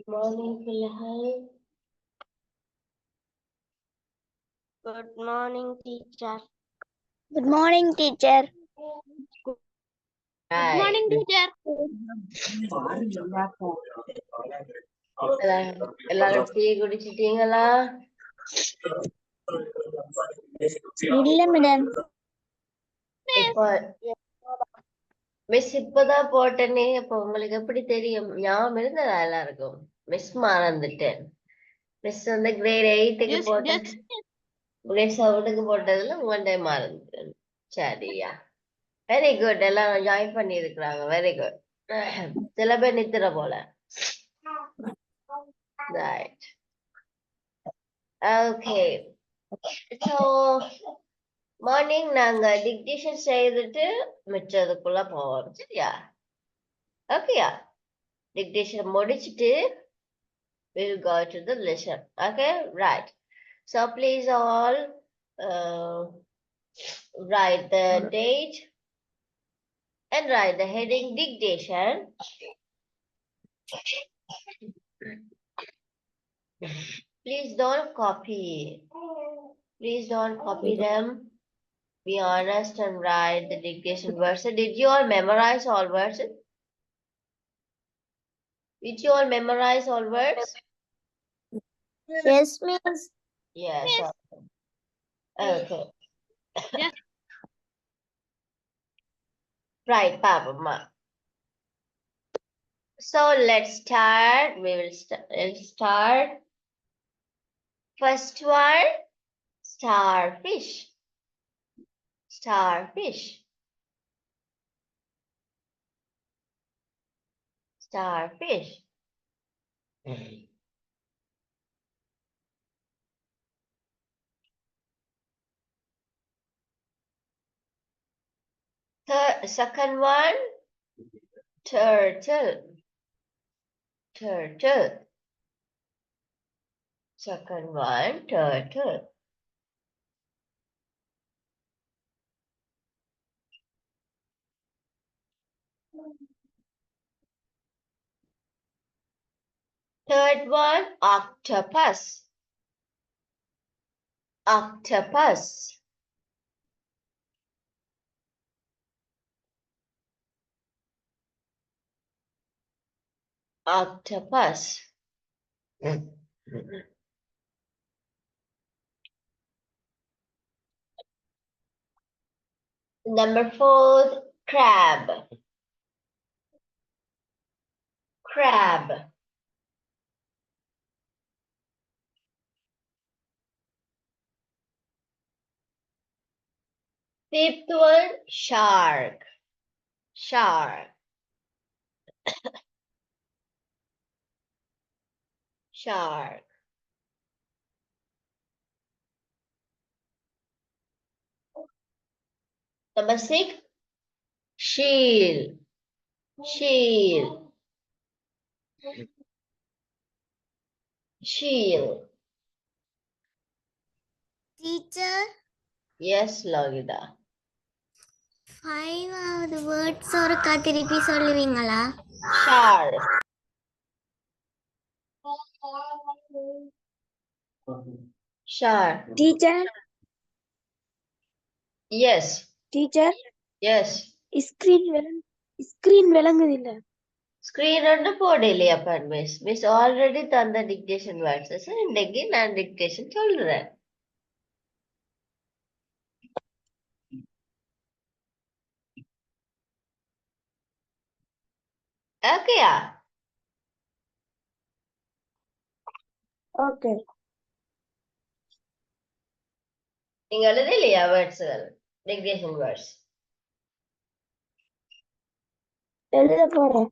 Morning, Filhal. Good morning, teacher. Good morning, teacher. Good morning, teacher. எல்லாரும் tea குடிச்சிட்டீங்களா? இல்ல madam. இப்போ miss இப்பதான் போட்டேனே. அப்போ உங்களுக்கு எப்படி தெரியும்? ஞாபகம் இருந்ததா எல்லாருக்கும்? மிஸ் மறந்துட்டேன். மிஸ் வந்து கிரேட் 8க்கு போட்டேன். கிரேட் 7க்கு போட்டதுல உங்கள்டே மறந்துட்டேன். சரியா? Very good. எல்லாம் ஜாயின் பண்ணி இருக்கிறாங்க. Very good. சில பேர் நித்துற போல. Right. Okay. So மார்னிங் நாங்க டிக்டேஷன் செய்துட்டு மிச்சதுக்குள்ள போவோம். சரியா? ஓகேயா? டிக்டேஷன் முடிச்சிட்டு we'll go to the lesson. Okay, right. So please all write the date and write the heading dictation. Please don't copy. Please don't copy them. Be honest and write the dictation verses. Did you all memorize all verses? Did you all memorize all words? Yes, miss. Yes. Okay. Yes. Right, Papa. So let's start. We will start. First one, starfish. Starfish. Starfish. Second one, turtle. Turtle. Second one, turtle. Third one, octopus. Octopus. Octopus. Number 4, crab. Crab. Fifth one, shark. Shark. Shark. Number 6, seal. Seal. Seal. Teacher, Yes, Logita. 5வது words ஒருக்கா திருப்பி சொல்லுவீங்களா? Shark. Shark. Teacher, Yes. teacher, Yes. screen விளங்குது இல்ல. Screen ஒன்று போடலையா miss? Miss already தந்த dictation வேர்ட்ஸஸ் இன்னைக்கு நான் டிக்டேஷன் சொல்றேன். ஓகேயா? ஓகே. நீங்க எழுதலையா வேர்ட்ஸ்கள்? டிக்டேஷன் வேர்ட்ஸ் எழுத போறேன்.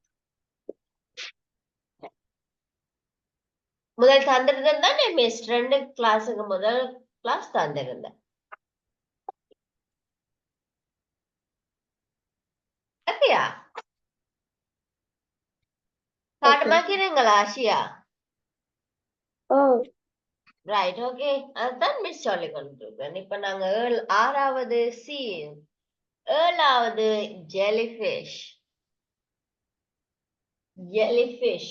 முதல் தந்திருந்தேன் தானே மிஸ்? 2 கிளாஸுக்கு முதல் கிளாஸ் தந்திருந்தேன். ஓகேயா? பாடமாக்கிறீங்களா ஆசியா? ஓ, ரைட், ஓகே. அதுதான் மிஸ் சொல்லி கொண்டிருக்கேன். இப்ப நாங்க 6வது seal, 7வது jellyfish. Jellyfish.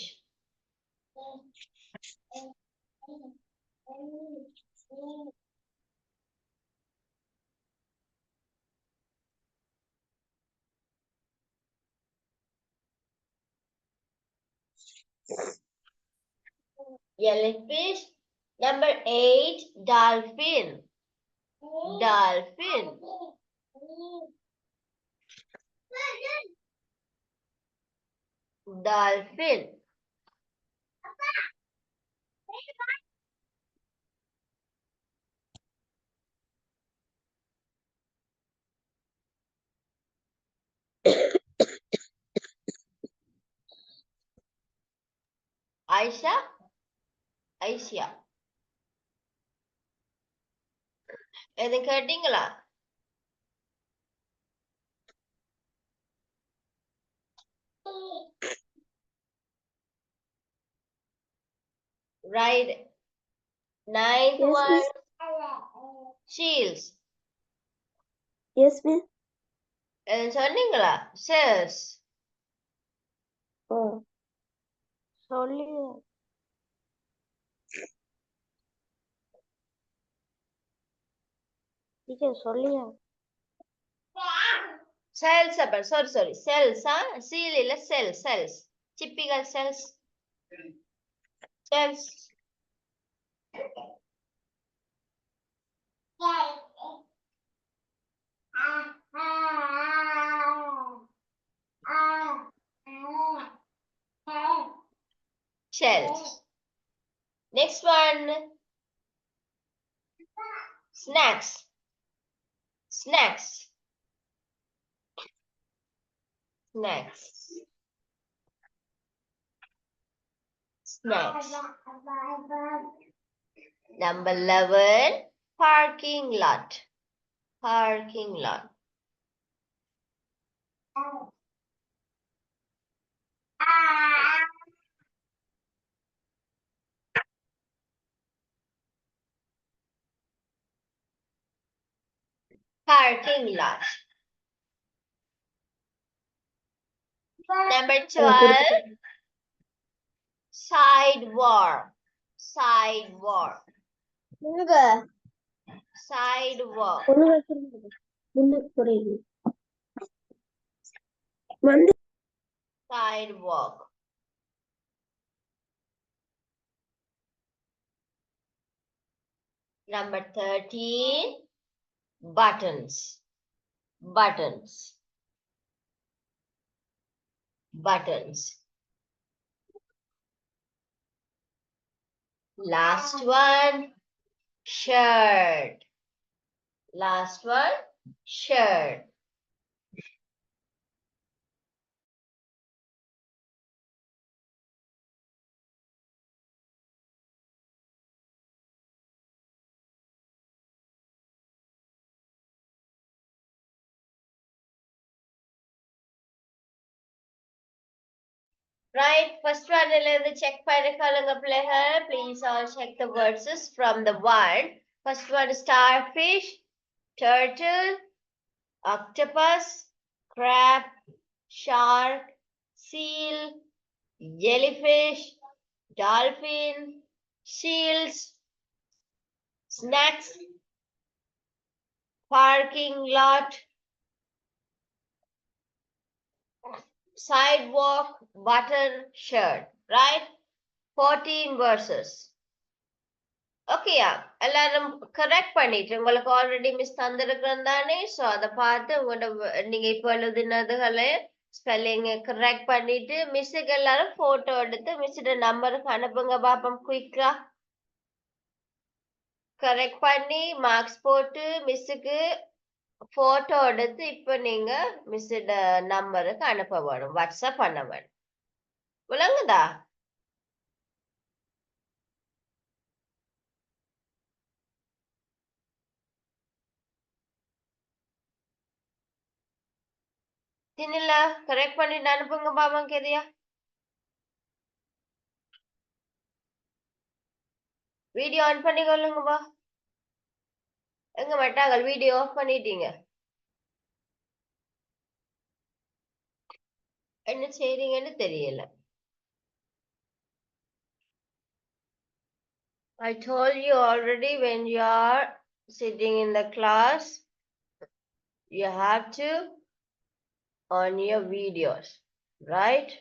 Jellyfish. Number 8, dolphin. Dolphin. Dolphin. Aisha. Aisha. எதுவும் கேட்டீங்களா? Right. Ninth Yes, one. miss. Shields. Yes, miss. எதுவும் சொன்னீங்களா? Shells. Oh. சொல்லி டீச்சர் சொல்லியா Cells அப்ப sorry cells seal இல்ல cells typical cells shells. Next one, snacks. Snacks. Snacks. Snacks. Number 11, parking lot. Parking lot. Parking lot. Number 12, sidewalk. Sidewalk. Sidewalk. Sidewalk. Number 13, buttons. Buttons. Buttons. Last one, shirt. Last one, shirt. Right, first one check பிள்ளைகள். Please all check the verses from the word. First one, starfish, turtle, octopus, crab, shark, seal, jellyfish, dolphin, seals, snacks, parking lot, sidewalk, button, shirt. Right? 14 verses. ஓகேயா, எல்லாரும் correct பண்ணிட்டு உங்களுக்கு already miss தந்திருக்கிறேன் தானே. So அதை பார்த்து உங்களோட நீங்க இப்போ எழுதினதுகளை ஸ்பெல்லிங் கரெக்ட் பண்ணிட்டு மிஸ்ஸுக்கு எல்லாரும் போட்டோ எடுத்து மிஸ்ஸோட நம்பருக்கு அனுப்புங்க பாப்போம். குயிக்கா கரெக்ட் பண்ணி மார்க்ஸ் போட்டு மிஸ்ஸுக்கு போட்டோ எடுத்து இப்ப நீங்க மிஸ்ஸோட நம்பருக்கு அனுப்ப வேணும், வாட்ஸ்அப் பண்ண வேணும். விளங்குதா? தின்னில கரெக்ட் பண்ணிட்டு அனுப்புங்க பாப்போம். கேதியா வீடியோ ஆன் பண்ணி கொள்ளுங்கப்பா. எங்க மட்டாங்கள் வீடியோ ஆஃப் பண்ணிட்டீங்க. என்ன செய்றீங்கன்னு தெரியல. I told you already, when you are sitting in the class, you have to on your videos, right?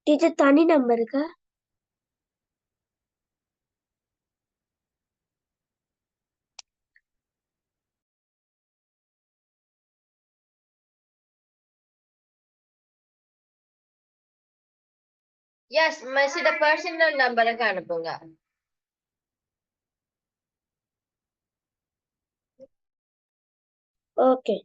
Teacher தனி நம்பர் இருக்கா? எஸ் மிஸ்ஸோட பர்சனல் நம்பருக்கு அனுப்புங்க. ஓகே.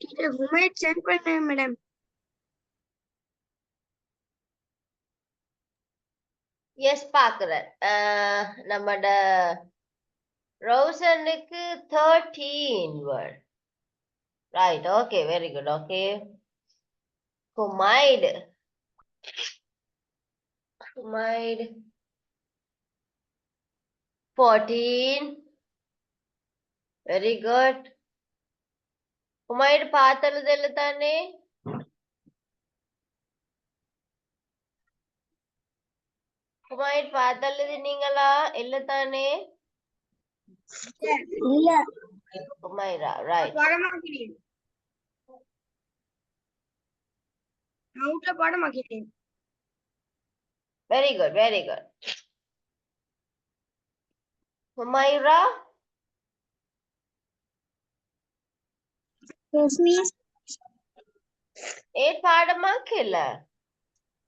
டீச்சர் ஹோம்வொர்க் சென்ட் பண்ணேன் மேடம். எஸ் பாக்குறேன். நம்மட ரோசனுக்கு 13 word. Right, okay, very good. Okay, குமைடு 14. Very good. குமைடு பார்த்தது இல்ல தானே? குமைடு பார்த்தது நீங்களா இல்ல தானே? இல்ல. குமைரா, ரைட். பாடமாக்கிறேன். நோட்ல பாடமாக்கிறேன். Very good, very good. குமைரா, எஸ் மிஸ். ஏ பாடமாக்கல.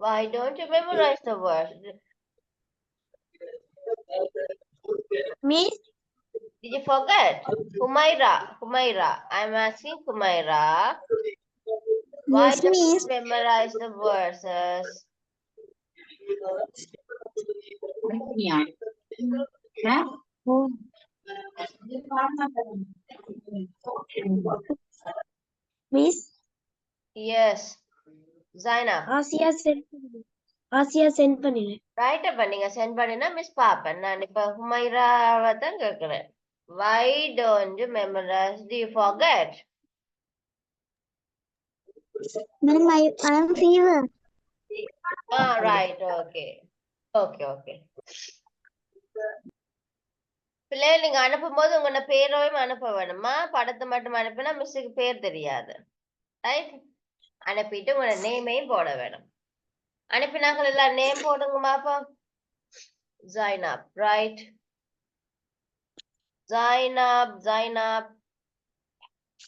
Why don't you memorize the word? Miss. Did you forget? Humaira. I'm asking Humaira. Why Yes, don't you miss. memorize the verses? Miss. Yes. Zainab. Asiya sent பண்ணினேன். Right அப்ப நீங்க send பண்ணினா miss பாப்பேன். நான் இப்ப ஹுமைராவை தான் கேட்கிறேன். Why don't you memorize? Do you forget? Ma'am, I am fever. Right. Okay. Okay. பிள்ளைகள் நீங்க அனுப்பும்போது உங்களோட பேரையும் அனுப்ப வேணுமா? படத்தை மட்டும் அனுப்பினா மிஸ்ஸுக்கு பேர் தெரியாது. ரைட்? அனுப்பிட்டு உங்களோட நேமையும் போட வேணும். அனுப்பினாக்கள் எல்லாம் நேம் போடுங்க பாப்பா. Zainab, right? Zainab.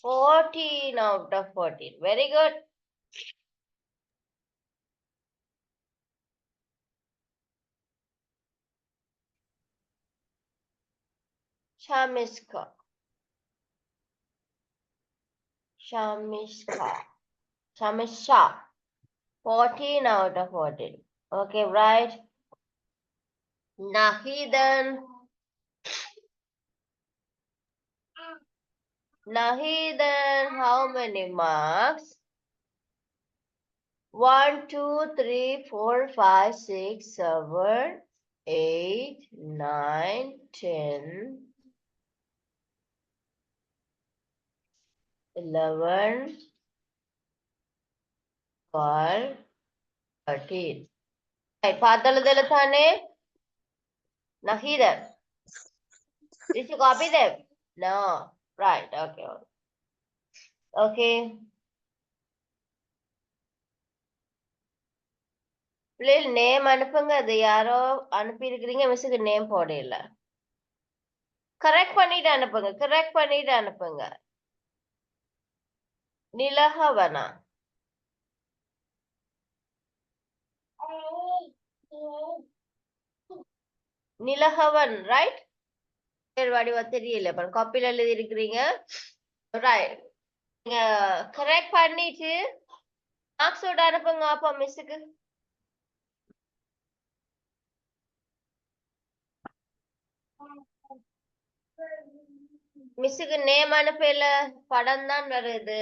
14 out of 14. Very good. Shamisha. 14 out of 14. Okay, right? Nahidan, how many marks? 1, 2, 3, 4, 5, 6, 7, 8, 9, 10, 11, 12, 13. Right, பார்த்ததுல தானே? Nahidan. Did you copy them? No. Right, okay. Okay. பிள்ளைகள் நேம் அனுப்புங்க. அது யாரோ அனுப்பி இருக்கிறீங்க, மிஸ்ஸுக்கு நேம் போட இல்ல. கரெக்ட் பண்ணிட்டு அனுப்புங்க. நிலஹவனா. நிலஹவன், ரைட்? பேர் வடிவா தெரியல, அப்புறம் காப்பில எழுதி இருக்கிறீங்க. ரைட். நீங்க கரெக்ட் பண்ணிட்டு மார்க்ஸோட அனுப்புங்க அப்பா மிஸ்ஸுக்கு. மிஸ்ஸுக்கு நேம் அனுப்பல, படம் தான் வருது.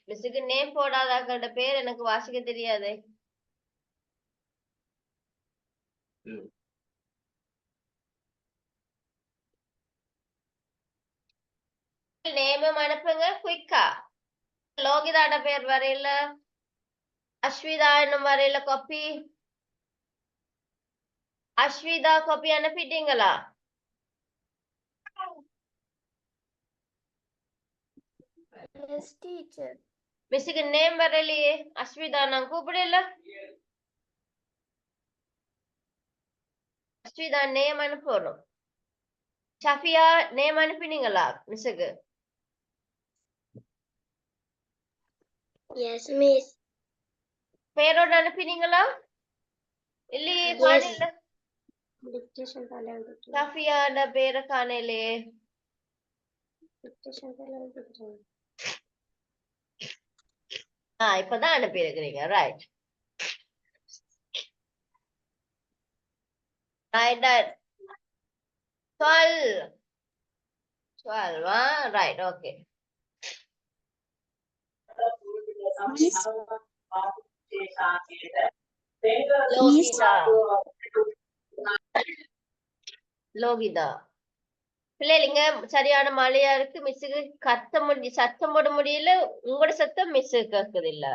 மிஸ்ஸுக்கு நேம் போடாதாக்களோட பேர் எனக்கு வாசிக்க தெரியாது. நேமும் அனுப்புங்க குயிக்கா. லோகிதாட பேர் வரையில அஸ்விதா என்னும் வரையில காப்பி அஸ்விதா காப்பி அனுப்பிட்டீங்களா? Yes teacher. மிஸ்ஸுக்கு நேம் வரலையே. அஸ்விதா நான் கூப்பிடல. அஸ்விதா நேம் அனுப்பணும். ஷஃபியா நேம் அனுப்பினீங்களா மிஸ்ஸுக்கு? Yes miss. பேரோட அனுப்பினீங்களா? இல்லையே காணல. டிக்டேஷன் பண்ணல. ஷஃபியாட பேரை காணலையே. டிக்டேஷன் பண்ணல. இப்பதான் அனுப்பி இருக்கிறீங்க. Right. Right, right. 12. 12, right, okay. Lohitha. Lohitha. பிள்ளைங்க சரியான மழையா இருக்கு. மிஸ்ஸுக்கு சத்தம் போட முடியல. உங்களோட சத்தம் மிஸ் கேக்குது இல்ல.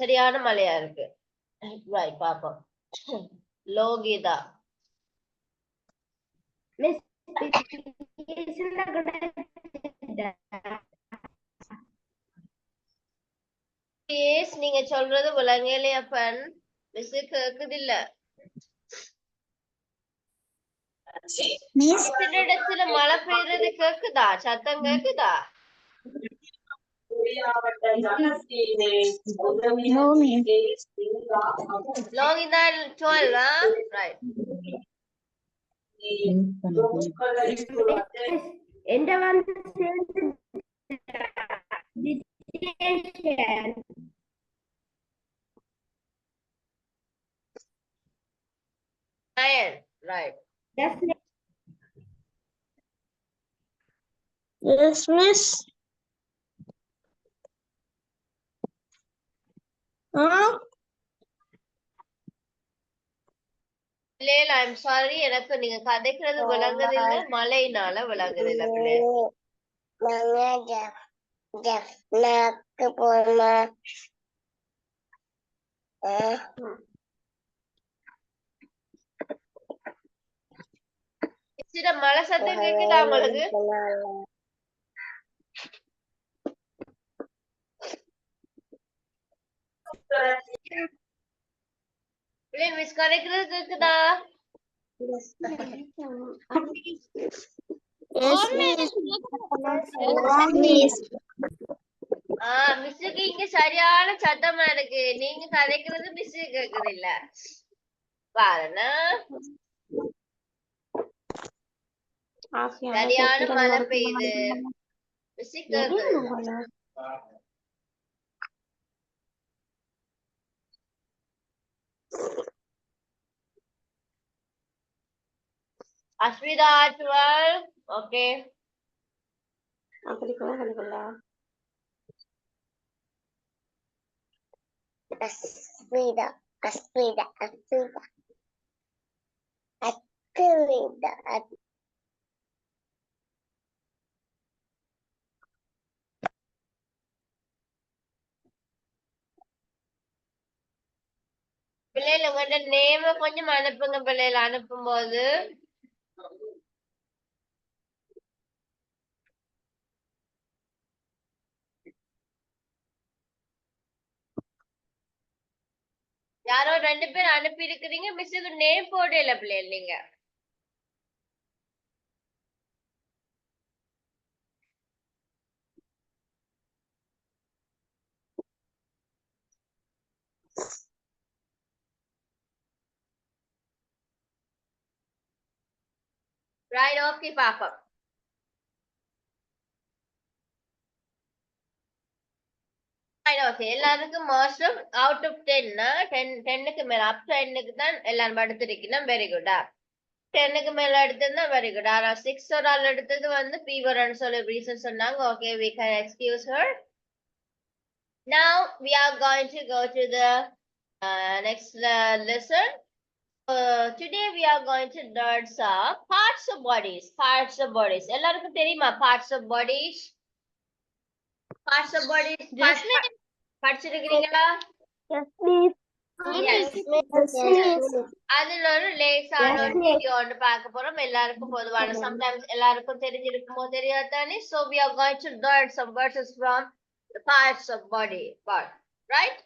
சரியான மழையா இருக்கு. ரைட் பாப்போம். லோகிதா. மிஸ் நீங்க சொல்றது விளங்கலையா பன்? மிஸ் கேக்குது இல்ல. மிஸ் இடத்துல மழை பெய்யறது கேக்குதா? சத்தம் கேக்குதா? லோகிதா 12, right. எந்த வந்து right. Yes, miss. இல்ல ஐம் சாரி, எனக்கு நீங்க கதைக்கிறது விளங்குது இல்ல, மழையினால விளங்குது இல்ல பிள்ளை. சில மழை சத்தம் கேக்குதா உங்களுக்கு? பிள்ளை மிஸ் கதைக்கிறது கேக்குதா? மிஸ்ஸுக்கு இங்க சரியான சத்தமா இருக்கு. நீங்க கதைக்கிறது மிஸ் கேக்குது இல்ல. பாருங்க, சரியான மழை பெய்யுது. மிஸ் கேக்குது. அஸ்விதா 12, ஓகே. அஸ்விதா அஸ்விதா அஸ்விதா அஸ்விதா. பிள்ளைல உங்கள்ட்ட நேம கொஞ்சம் அனுப்புங்க பிள்ளைல. அனுப்பும் போது யாரோ 2 பேர் அனுப்பி இருக்கிறீங்க. மிஸ்ஸுக்கு நேம் போடல பிள்ளைல நீங்க. ரைட், ஓகே பாப்போம். ஓகே, எல்லாருக்கும் மார்க்ஸ் அவுட் ஆஃப் 10 10க்கு மேல அப் டு 10க்கு தான் எல்லாரும் எடுத்திருக்கீங்க. Very good. 10க்கு மேல எடுத்திருந்தா வெரி குட். ஆனா 6 ஒரு ஆள் எடுத்தது வந்து ஃபீவர்னு சொல்லி ரீசன் சொன்னாங்க. Okay, we can excuse her. Now we are going to go to the next lesson. Today we are going to learn some parts of bodies. Parts of bodies. எல்லாருக்கும் தெரியுமா parts of bodies? Parts of body. Yes, miss. படிச்சிருக்கீங்களா? Yes, miss. Yes. Yes, miss. அதுல ஒரு லேசான ஒரு video ஒன்று பார்க்க போறோம். எல்லாருக்கும் பொதுவான sometimes எல்லாருக்கும் தெரிஞ்சிருக்குமோ தெரியாதானே. So we are going to learn some verses from the parts of body part, right?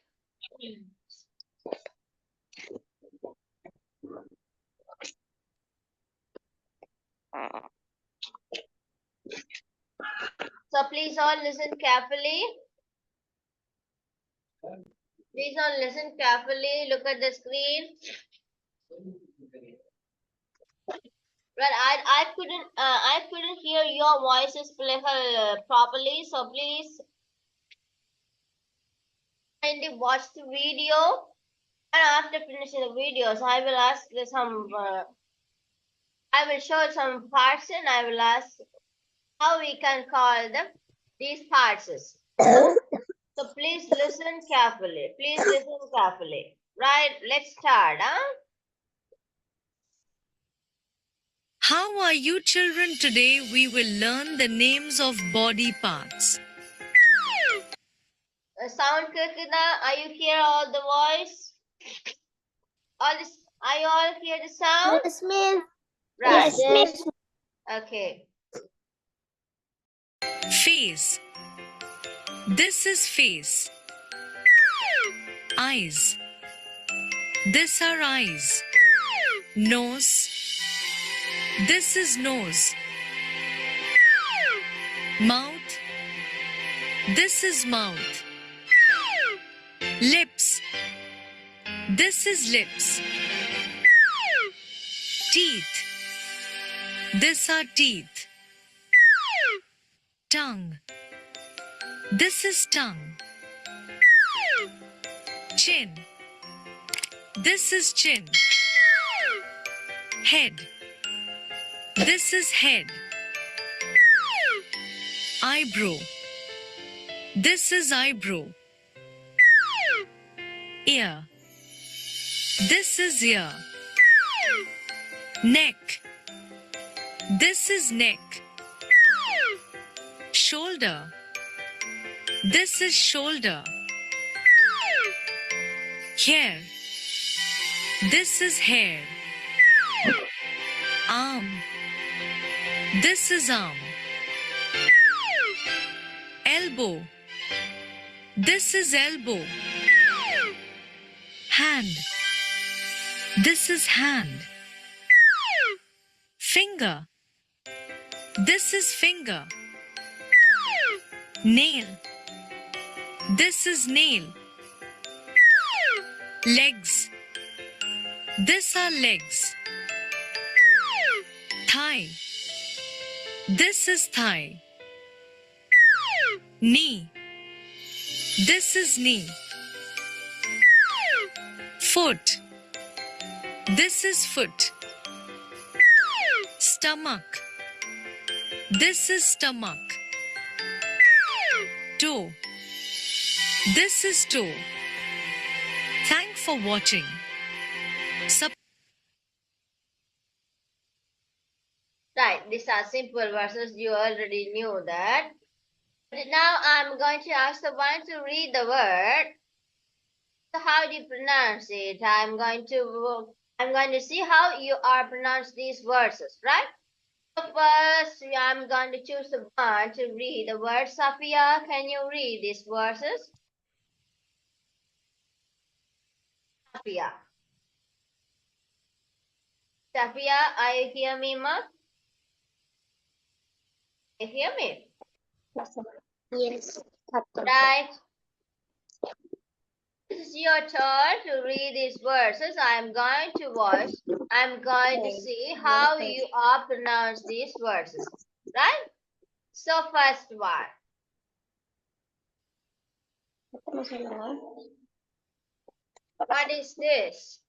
So please all listen carefully. Please all listen carefully. Look at the screen. Well, I couldn't hear your voices properly. So please kindly watch the video. And after finishing the videos, I will ask I will show some parts and I will ask how we can call them these parts. So please listen carefully. Please listen carefully. Right, let's start. How are you children? Today we will learn the names of body parts. Sound Kirkida, are you hear all the voice? All this, are you all hear the sound? Yes, miss. Right. Yes, miss. Okay. Face. This is face. Eyes. This are eyes. Nose. This is nose. Mouth. This is mouth. Lips. This is lips. Teeth. This are teeth. Tongue. This is tongue. Chin. This is chin. Head. This is head. Eyebrow. This is eyebrow. Ear. This is ear. Neck. This is neck. Shoulder. This is shoulder. Hair. This is hair. Arm. This is arm. Elbow. This is elbow. Hand. This is hand. Finger. This is finger. Nail. This is nail. Legs. This are legs. Thigh. This is thigh. Knee. This is knee. Foot. This is foot. Stomach. This is stomach. Toe. This is toe. Thanks for watching. Right, these are simple verses. You already knew that. But now I'm going to ask the one to read the word. So how do you pronounce it? I'm going to see how you are pronounce these verses, right? So first, I'm going to choose the one to read the word. Safia, can you read these verses? Safia. Safia, are you hear me, ma? You hear me? Yes. Right. This is your turn to read these verses. I'm going to watch. I'm going to see how you are pronounce these verses. Right? So first one. What is this?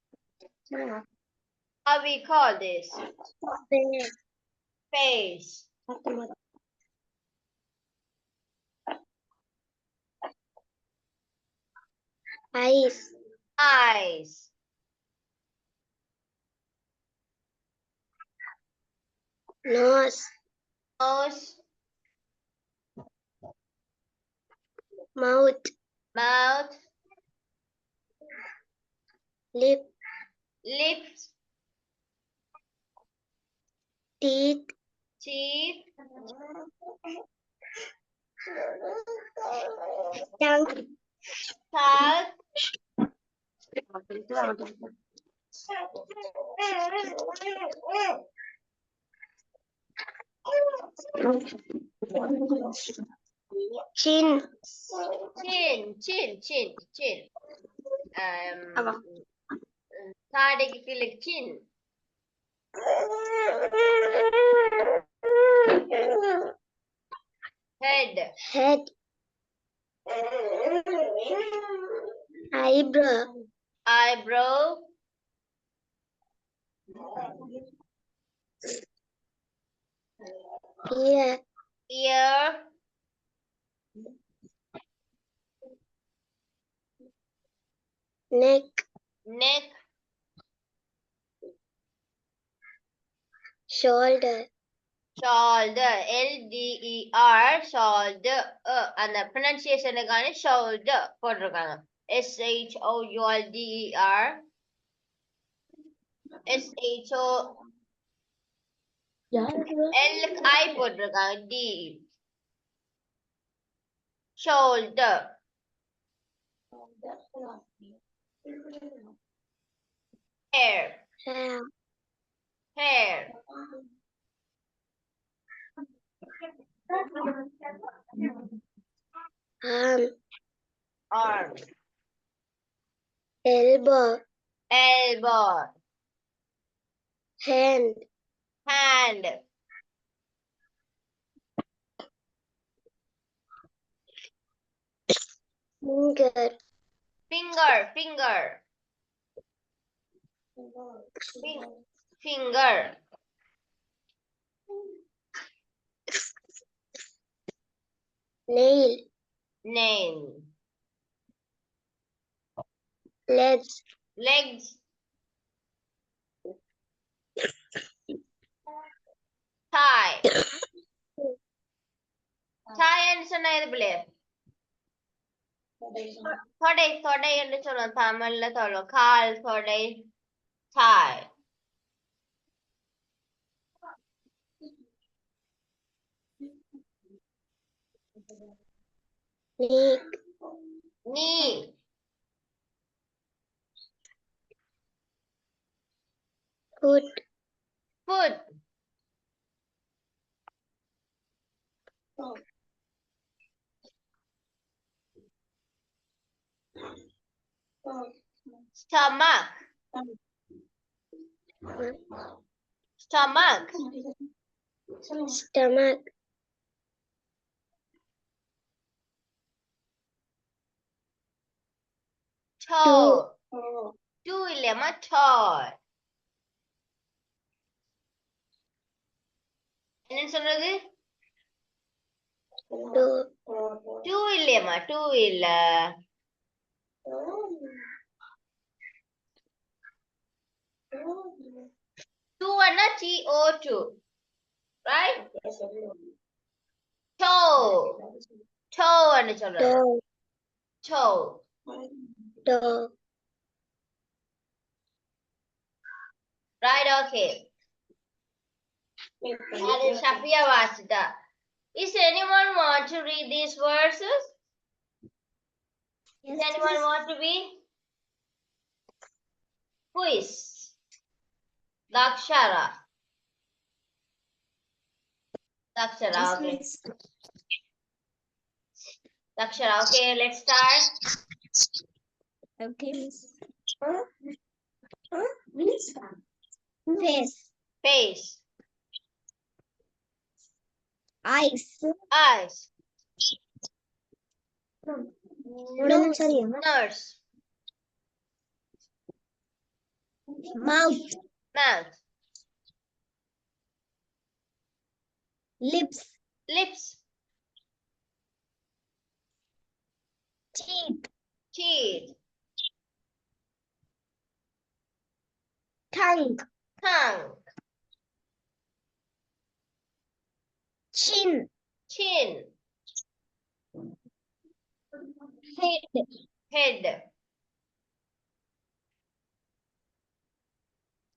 How we call this? Face. Eyes. Eyes. Nose. Nose. Mouth. Mouth. Lip. Lips. Teeth. Teeth. Tongue. Tongue. Chin. Chin. தாடைக்கு கீழே chin. Head. Head. Eyebrow. Eyebrow. Ear. Ear. Neck. Neck. Shoulder. Shoulder. LDER. Shoulder. அந்த pronunciationக்கான shoulder போட்டிருக்காங்க. SHOULDER. SHO. L I போட்டிருக்காங்க. D. Shoulder. Hair. Hair. Hair. Arm. Arm. Elbow. Elbow. Hand. Hand. Finger. Finger. Finger. Nail. Nail. Legs. Legs. Thigh. Thigh என்று சொன்னா எது பிள்ளைய? தொடை என்று சொல்லுவோம். தமிழ்ல சொல்லுவோம். கால், தொடை. Thigh. Knee. Foot. Stomach. Stomach. Toe. Two இல்லையம்மா, toe. என்ன சொல்றது? Two இல்லையம்மா, two இல்ல. Two அண்ணா TO2. Right? Toe. Toe அண்ணு சொல்றது. Toe. Right, okay. That is Shafia Vasita. Is anyone want to read these verses? Does anyone want to be? Who is? Dakshara. Okay. Dakshara, okay, let's start. Okay, miss. Face. Eyes. Nurse. Mouth. Lips. Teeth. Tongue. Chin. Head. Head.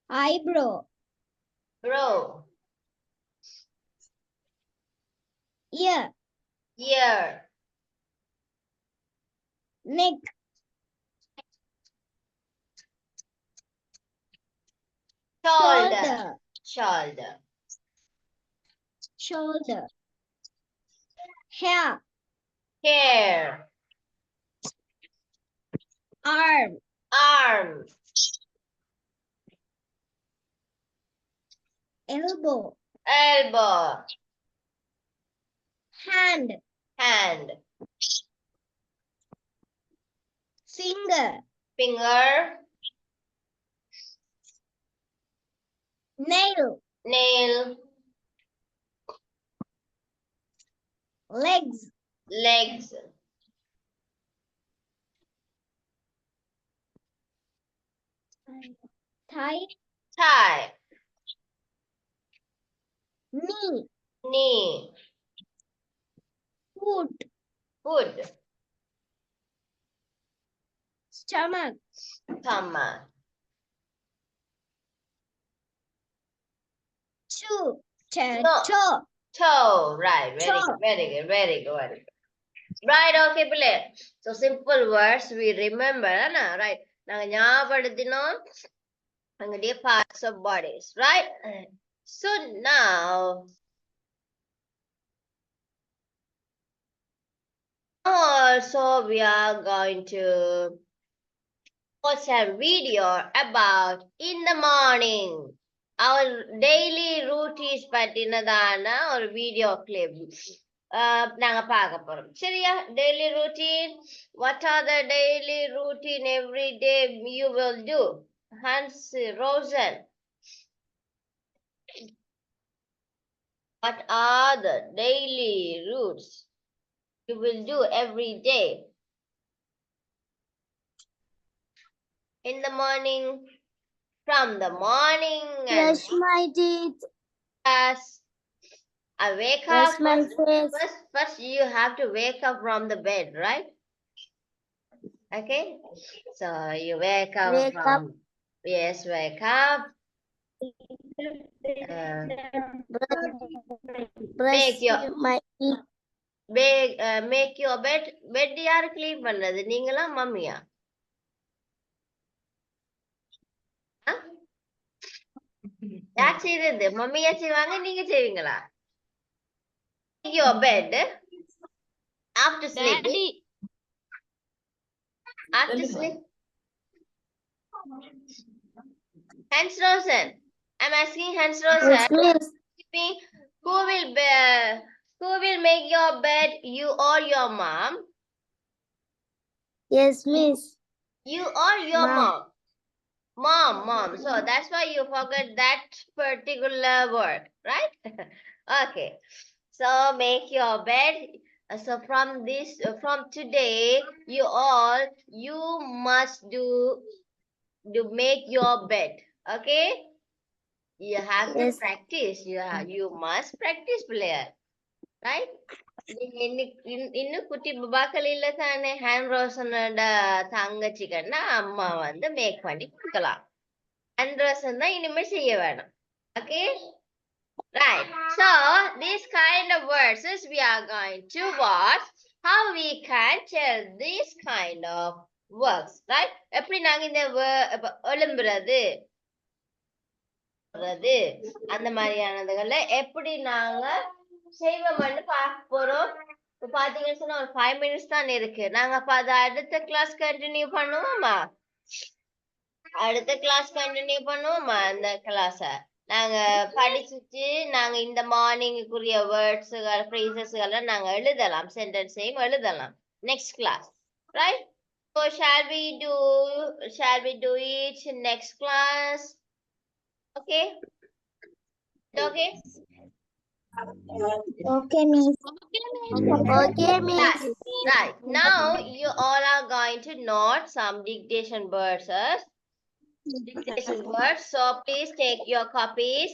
Eyebrow. Brow. Ear. Ear. Neck. Shoulder. Shoulder. Shoulder. Shoulder. Hair. Hair. Arm. Arm. Elbow. Elbow. Hand. Hand. Finger. Finger. Nail. Nail. Legs. Legs. Thigh. Thigh. Knee. Knee. Foot. Foot. Stomach. Stomach. Toe. No. Toe. Toe. Right. Very Toe. good. Very good. Very good. Very good. Right. Okay, பிள்ளை. So simple words we remember, right? நாங்க ஞாபகப்படுத்தினோம் எங்களுடைய parts of bodies, right? So now also we are going to watch a video about in the morning. Our daily routines பத்தினதான ஒரு video clip நாங்க பார்க்க போறோம் சரியா daily routine. What are the daily routine every day you will do? Hans Rosen. What are the daily routes you will do every day? In the morning, from the morning and Brush my teeth. as I wake Brush up. my face. First you have to wake up from the bed, right? Okay. So you wake up Wake from yes, wake up. Brush Make your my teeth. make your bed. Bed யாரு clean பண்ணது நீங்களா மம்மியா? யார் செய்யறது? மம்மியா செய்வாங்க நீங்க செய்வீங்களா? Make your bed after sleeping. After sleep. Hans Rosen. I'm asking Hans Rosen. Yes, miss. Who will make your bed? You or your mom? Yes, miss. You or your Mom. Mom. So that's why you forget that particular word, right? Okay. So make your bed. So from today, you must do make your bed. Okay? You have to Yes. practice. You must practice, player. Right? இன்னும் குட்டி பாக்கள் இல்ல தானே hand ரோசனோட தங்கச்சிக்கன்னா அம்மா வந்து make பண்ணி கொடுக்கலாம் hand Roshan தான் இனிமே செய்ய வேணும் okay right so these kind of words is we are going to watch how we can tell these kind of words right எப்படி நாங்க இந்த எழும்புறது அந்த மாதிரியானதுகளை எப்படி நாங்க செய்வோம்னு பார்க்க போறோம் இப்ப பாத்தீங்கன்னு சொன்னா ஒரு 5 minutes தான் இருக்கு நாங்க அப்ப அதை அடுத்த கிளாஸ் கண்டினியூ பண்ணுவோமா அந்த கிளாஸ நாங்க படிச்சுட்டு நாங்க இந்த மார்னிங்குரிய வேர்ட்ஸுகள் ஃப்ரேசஸ்களை நாங்க எழுதலாம் சென்டென்ஸையும் எழுதலாம் next class right so shall we do it next class okay Okay, miss. Okay, miss. Right. Now you all are going to note some dictation words. So please take your copies.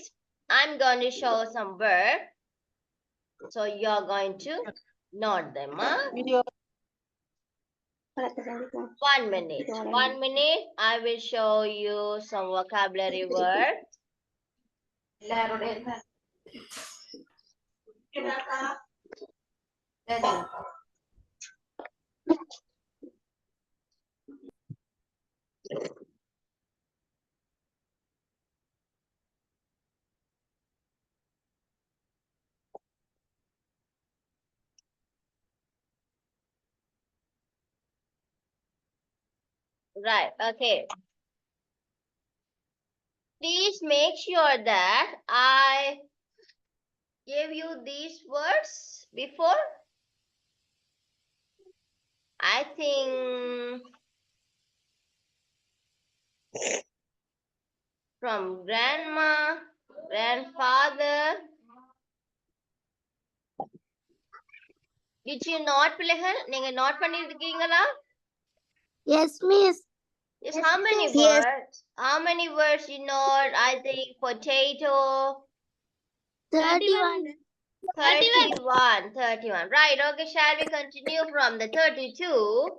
I'm going to show some words. So you're going to note them. 1 minute. 1 minute. I will show you some vocabulary words. Right. Okay. Please make sure that I gave you these words before. I think from grandma, grandfather. Did you not பிள்ளைகள் நீங்க note பண்ணிருக்கீங்களா? Yes, Miss. Yes, how many Yes. words? How many words you note? I think potato. 31. 31. 31. Right. Okay. Shall we continue from the 32?